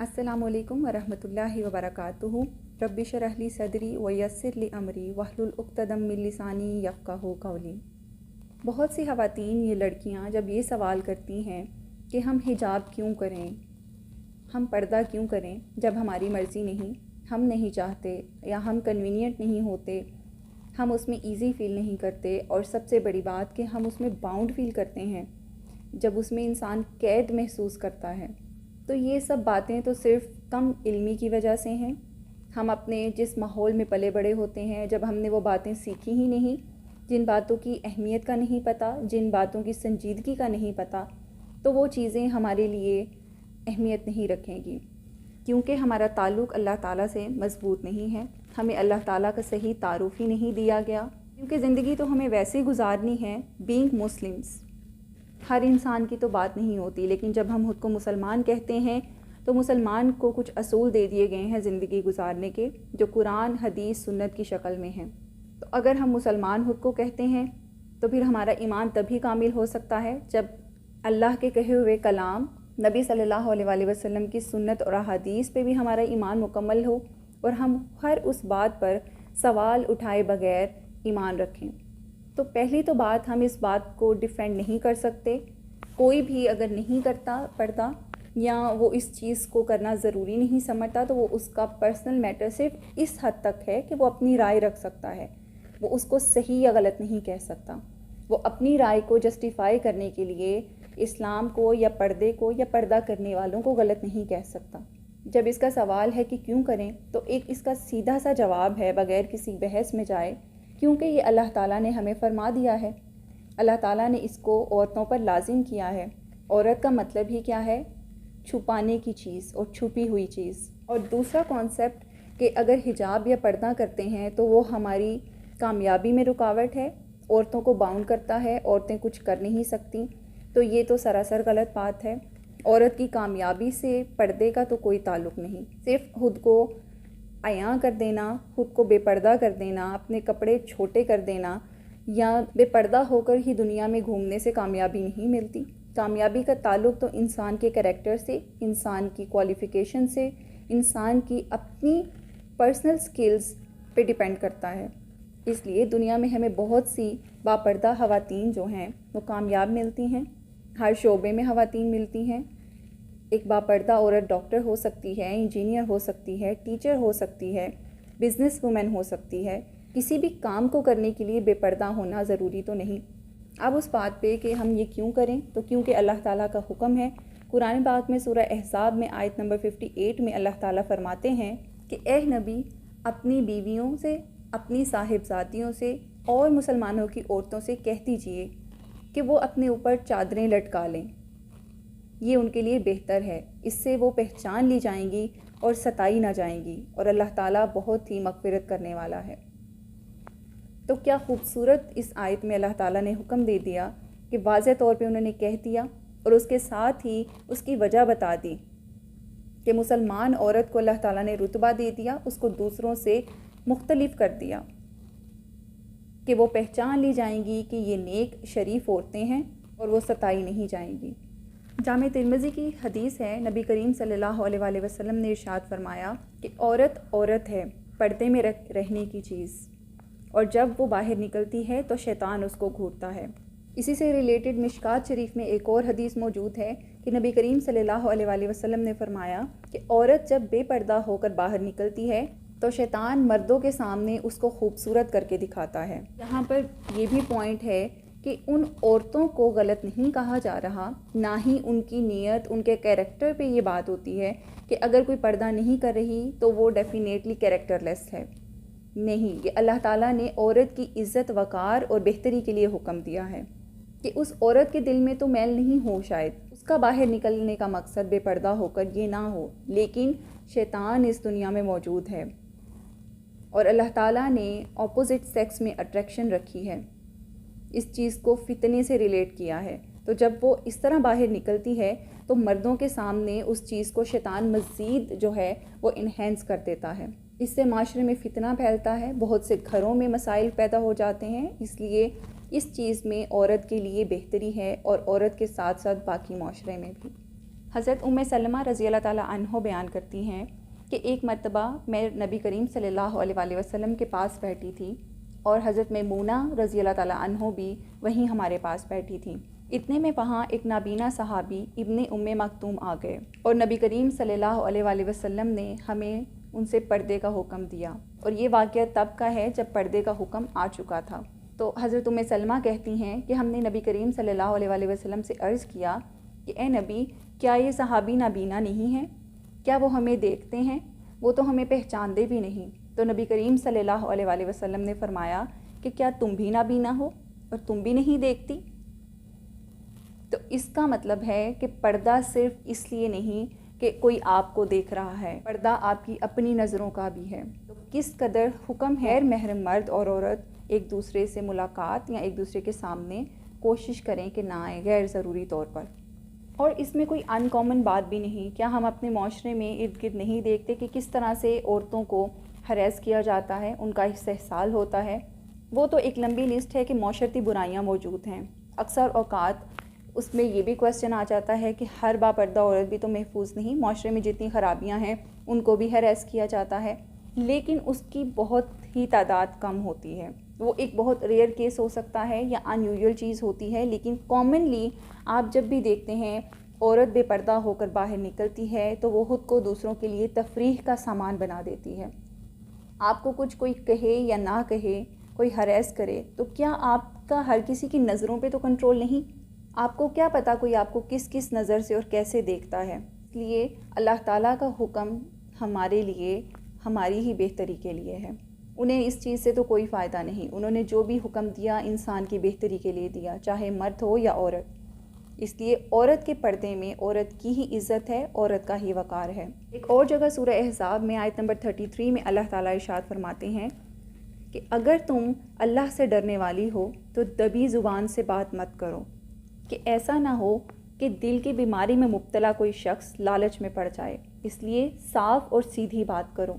السلام علیکم ورحمۃ اللہ وبرکاتہ۔ رب اشرح لی صدری ویسر لی امری واحلل عقدۃ من لسانی یفقہوا قولی۔ بہت سی خواتین، یہ لڑکیاں جب یہ سوال کرتی ہیں کہ ہم حجاب کیوں کریں، ہم پردہ کیوں کریں جب ہماری مرضی نہیں، ہم نہیں چاہتے یا ہم کنوینئنٹ نہیں ہوتے، ہم اس میں ایزی فیل نہیں کرتے، اور سب سے بڑی بات کہ ہم اس میں باؤنڈ فیل کرتے ہیں جب اس میں انسان قید محسوس کرتا ہے، تو یہ سب باتیں تو صرف کم علمی کی وجہ سے ہیں۔ ہم اپنے جس ماحول میں پلے بڑے ہوتے ہیں، جب ہم نے وہ باتیں سیکھی ہی نہیں، جن باتوں کی اہمیت کا نہیں پتہ، جن باتوں کی سنجیدگی کا نہیں پتہ، تو وہ چیزیں ہمارے لیے اہمیت نہیں رکھیں گی، کیونکہ ہمارا تعلق اللہ تعالیٰ سے مضبوط نہیں ہے، ہمیں اللہ تعالیٰ کا صحیح تعارف ہی نہیں دیا گیا، کیونکہ زندگی تو ہمیں ویسے ہی گزارنی ہے بینگ مسلمس۔ ہر انسان کی تو بات نہیں ہوتی، لیکن جب ہم خود کو مسلمان کہتے ہیں تو مسلمان کو کچھ اصول دے دیے گئے ہیں زندگی گزارنے کے، جو قرآن، حدیث، سنت کی شکل میں ہیں۔ تو اگر ہم مسلمان خود کو کہتے ہیں تو پھر ہمارا ایمان تبھی کامل ہو سکتا ہے جب اللہ کے کہے ہوئے کلام، نبی صلی اللہ علیہ وآلہ وسلم کی سنت اور احادیث پہ بھی ہمارا ایمان مکمل ہو، اور ہم ہر اس بات پر سوال اٹھائے بغیر ایمان رکھیں۔ تو پہلی تو بات، ہم اس بات کو ڈیفینڈ نہیں کر سکتے۔ کوئی بھی اگر نہیں کرتا پردہ، یا وہ اس چیز کو کرنا ضروری نہیں سمجھتا، تو وہ اس کا پرسنل میٹر صرف اس حد تک ہے کہ وہ اپنی رائے رکھ سکتا ہے، وہ اس کو صحیح یا غلط نہیں کہہ سکتا۔ وہ اپنی رائے کو جسٹیفائی کرنے کے لیے اسلام کو یا پردے کو یا پردہ کرنے والوں کو غلط نہیں کہہ سکتا۔ جب اس کا سوال ہے کہ کیوں کریں، تو ایک اس کا سیدھا سا جواب ہے بغیر کسی بحث میں جائے، کیونکہ یہ اللہ تعالیٰ نے ہمیں فرما دیا ہے، اللہ تعالیٰ نے اس کو عورتوں پر لازم کیا ہے۔ عورت کا مطلب ہی کیا ہے؟ چھپانے کی چیز اور چھپی ہوئی چیز۔ اور دوسرا کانسیپٹ کہ اگر حجاب یا پردہ کرتے ہیں تو وہ ہماری کامیابی میں رکاوٹ ہے، عورتوں کو باؤنڈ کرتا ہے، عورتیں کچھ کر نہیں سکتی، تو یہ تو سراسر غلط بات ہے۔ عورت کی کامیابی سے پردے کا تو کوئی تعلق نہیں، صرف خود کو عیاں کر دینا، خود کو بے پردہ کر دینا، اپنے کپڑے چھوٹے کر دینا، یا بے پردہ ہو کر ہی دنیا میں گھومنے سے کامیابی نہیں ملتی۔ کامیابی کا تعلق تو انسان کے کریکٹر سے، انسان کی کوالیفیکیشن سے، انسان کی اپنی پرسنل سکلز پہ ڈیپینڈ کرتا ہے۔ اس لیے دنیا میں ہمیں بہت سی باپردہ خواتین جو ہیں وہ کامیاب ملتی ہیں، ہر شعبے میں خواتین ملتی ہیں۔ ایک باپردہ عورت ڈاکٹر ہو سکتی ہے، انجینئر ہو سکتی ہے، ٹیچر ہو سکتی ہے، بزنس وومن ہو سکتی ہے۔ کسی بھی کام کو کرنے کے لیے بے پردہ ہونا ضروری تو نہیں۔ اب اس بات پہ کہ ہم یہ کیوں کریں، تو کیونکہ اللہ تعالیٰ کا حکم ہے۔ قرآن پاک میں سورہ احزاب میں آیت نمبر 58 میں اللہ تعالیٰ فرماتے ہیں کہ اے نبی، اپنی بیویوں سے، اپنی صاحبزادیوں سے اور مسلمانوں کی عورتوں سے کہہ دیجئے کہ وہ اپنے اوپر چادریں لٹکا لیں، یہ ان کے لیے بہتر ہے، اس سے وہ پہچان لی جائیں گی اور ستائی نہ جائیں گی، اور اللہ تعالیٰ بہت ہی مغفرت کرنے والا ہے۔ تو کیا خوبصورت اس آیت میں اللہ تعالیٰ نے حکم دے دیا کہ واضح طور پہ انہوں نے کہہ دیا، اور اس کے ساتھ ہی اس کی وجہ بتا دی کہ مسلمان عورت کو اللہ تعالیٰ نے رتبہ دے دیا، اس کو دوسروں سے مختلف کر دیا کہ وہ پہچان لی جائیں گی کہ یہ نیک شریف عورتیں ہیں اور وہ ستائی نہیں جائیں گی۔ جامع ترمذی کی حدیث ہے، نبی کریم صلی اللہ علیہ وآلہ وسلم نے ارشاد فرمایا کہ عورت عورت ہے، پردے میں رہنے کی چیز، اور جب وہ باہر نکلتی ہے تو شیطان اس کو گھورتا ہے۔ اسی سے ریلیٹڈ مشکات شریف میں ایک اور حدیث موجود ہے کہ نبی کریم صلی اللہ علیہ وآلہ وسلم نے فرمایا کہ عورت جب بے پردہ ہو کر باہر نکلتی ہے تو شیطان مردوں کے سامنے اس کو خوبصورت کر کے دکھاتا ہے۔ یہاں پر یہ بھی پوائنٹ ہے کہ ان عورتوں کو غلط نہیں کہا جا رہا، نہ ہی ان کی نیت، ان کے کیریکٹر پہ یہ بات ہوتی ہے کہ اگر کوئی پردہ نہیں کر رہی تو وہ ڈیفینیٹلی کیریکٹر لیس ہے۔ نہیں، یہ اللہ تعالیٰ نے عورت کی عزت، وقار اور بہتری کے لیے حکم دیا ہے کہ اس عورت کے دل میں تو میل نہیں ہو، شاید اس کا باہر نکلنے کا مقصد بے پردہ ہو کر یہ نہ ہو، لیکن شیطان اس دنیا میں موجود ہے، اور اللہ تعالیٰ نے اپوزٹ سیکس میں اٹریکشن رکھی ہے، اس چیز کو فتنے سے ریلیٹ کیا ہے۔ تو جب وہ اس طرح باہر نکلتی ہے تو مردوں کے سامنے اس چیز کو شیطان مزید جو ہے وہ انہینس کر دیتا ہے، اس سے معاشرے میں فتنہ پھیلتا ہے، بہت سے گھروں میں مسائل پیدا ہو جاتے ہیں۔ اس لیے اس چیز میں عورت کے لیے بہتری ہے، اور عورت کے ساتھ ساتھ باقی معاشرے میں بھی۔ حضرت سلمہ رضی اللہ تعالیٰ عنہ بیان کرتی ہیں کہ ایک مرتبہ میں نبی کریم صلی اللہ علیہ وسلم کے پاس بیٹھی تھی اور حضرت میمونہ رضی اللہ تعالیٰ عنہ بھی وہیں ہمارے پاس بیٹھی تھیں۔ اتنے میں وہاں ایک نابینا صحابی ابن مکتوم آ گئے اور نبی کریم صلی اللہ علیہ وسلم نے ہمیں ان سے پردے کا حکم دیا، اور یہ واقعہ تب کا ہے جب پردے کا حکم آ چکا تھا۔ تو حضرت سلمہ کہتی ہیں کہ ہم نے نبی کریم صلی اللہ علیہ وسلم سے عرض کیا کہ اے نبی، کیا یہ صحابی نابینا نہیں ہیں؟ کیا وہ ہمیں دیکھتے ہیں؟ وہ تو ہمیں پہچانتے بھی نہیں۔ تو نبی کریم صلی اللہ علیہ وسلم نے فرمایا کہ کیا تم بھی نابینا ہو اور تم بھی نہیں دیکھتی؟ تو اس کا مطلب ہے کہ پردہ صرف اس لیے نہیں کہ کوئی آپ کو دیکھ رہا ہے، پردہ آپ کی اپنی نظروں کا بھی ہے۔ تو کس قدر حکم ہے غیر محرم مرد اور عورت ایک دوسرے سے ملاقات یا ایک دوسرے کے سامنے کوشش کریں کہ نہ آئیں غیر ضروری طور پر۔ اور اس میں کوئی ان کامن بات بھی نہیں۔ کیا ہم اپنے معاشرے میں ارد گرد نہیں دیکھتے کہ کس طرح سے عورتوں کو ہراس کیا جاتا ہے، ان کا استحصال ہوتا ہے؟ وہ تو ایک لمبی لسٹ ہے کہ معاشرتی برائیاں موجود ہیں۔ اکثر اوقات اس میں یہ بھی کویسچن آ جاتا ہے کہ ہر باپردہ عورت بھی تو محفوظ نہیں، معاشرے میں جتنی خرابیاں ہیں ان کو بھی ہراس کیا جاتا ہے، لیکن اس کی بہت ہی تعداد کم ہوتی ہے۔ وہ ایک بہت ریئر کیس ہو سکتا ہے یا ان یوزول چیز ہوتی ہے، لیکن کامنلی آپ جب بھی دیکھتے ہیں عورت بے پردہ ہو کر باہر نکلتی ہے تو وہ خود کو دوسروں کے لیے تفریح کا سامان بنا دیتی ہے۔ آپ کو کچھ کوئی کہے یا نہ کہے، کوئی ہراس کرے، تو کیا آپ کا ہر کسی کی نظروں پہ تو کنٹرول نہیں؟ آپ کو کیا پتہ کوئی آپ کو کس کس نظر سے اور کیسے دیکھتا ہے؟ اس لیے اللہ تعالیٰ کا حکم ہمارے لیے ہماری ہی بہتری کے لیے ہے۔ انہیں اس چیز سے تو کوئی فائدہ نہیں۔ انہوں نے جو بھی حکم دیا انسان کی بہتری کے لیے دیا، چاہے مرد ہو یا عورت۔ اس لیے عورت کے پردے میں عورت کی ہی عزت ہے، عورت کا ہی وقار ہے۔ ایک اور جگہ سورہ احزاب میں آیت نمبر 33 میں اللہ تعالیٰ ارشاد فرماتے ہیں کہ اگر تم اللہ سے ڈرنے والی ہو تو دبی زبان سے بات مت کرو، کہ ایسا نہ ہو کہ دل کی بیماری میں مبتلا کوئی شخص لالچ میں پڑ جائے، اس لیے صاف اور سیدھی بات کرو۔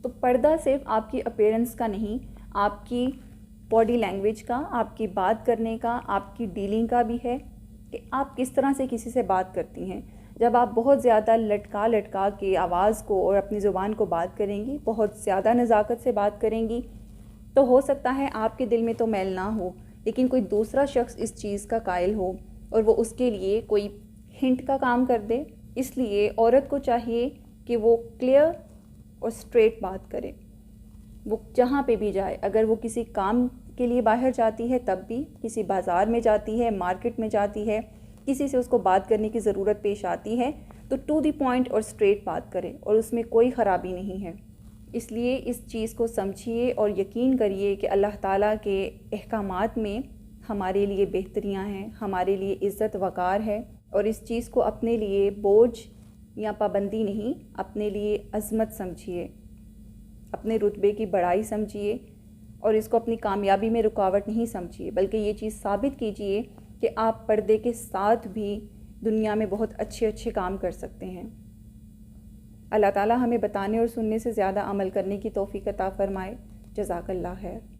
تو پردہ صرف آپ کی اپیرنس کا نہیں، آپ کی باڈی لینگویج کا، آپ کی بات کرنے کا، آپ کی ڈیلنگ کا بھی ہے کہ آپ کس طرح سے کسی سے بات کرتی ہیں۔ جب آپ بہت زیادہ لٹکا کے آواز کو اور اپنی زبان کو بات کریں گی، بہت زیادہ نزاکت سے بات کریں گی، تو ہو سکتا ہے آپ کے دل میں تو میل نہ ہو، لیکن کوئی دوسرا شخص اس چیز کا قائل ہو اور وہ اس کے لیے کوئی ہنٹ کا کام کر دے۔ اس لیے عورت کو چاہیے کہ وہ کلیئر اور اسٹریٹ بات کرے، وہ جہاں پہ بھی جائے، اگر وہ کسی کام کے لیے باہر جاتی ہے تب بھی، کسی بازار میں جاتی ہے، مارکیٹ میں جاتی ہے، کسی سے اس کو بات کرنے کی ضرورت پیش آتی ہے تو ٹو دی پوائنٹ اور اسٹریٹ بات کرے، اور اس میں کوئی خرابی نہیں ہے۔ اس لیے اس چیز کو سمجھیے اور یقین کریے کہ اللہ تعالیٰ کے احکامات میں ہمارے لیے بہتریاں ہیں، ہمارے لیے عزت وقار ہے، اور اس چیز کو اپنے لیے بوجھ یا پابندی نہیں، اپنے لیے عظمت سمجھیے، اپنے رتبے کی بڑائی سمجھیے، اور اس کو اپنی کامیابی میں رکاوٹ نہیں سمجھیے، بلکہ یہ چیز ثابت کیجیے کہ آپ پردے کے ساتھ بھی دنیا میں بہت اچھے کام کر سکتے ہیں۔ اللہ تعالیٰ ہمیں بتانے اور سننے سے زیادہ عمل کرنے کی توفیق عطا فرمائے۔ جزاک اللہ خیر۔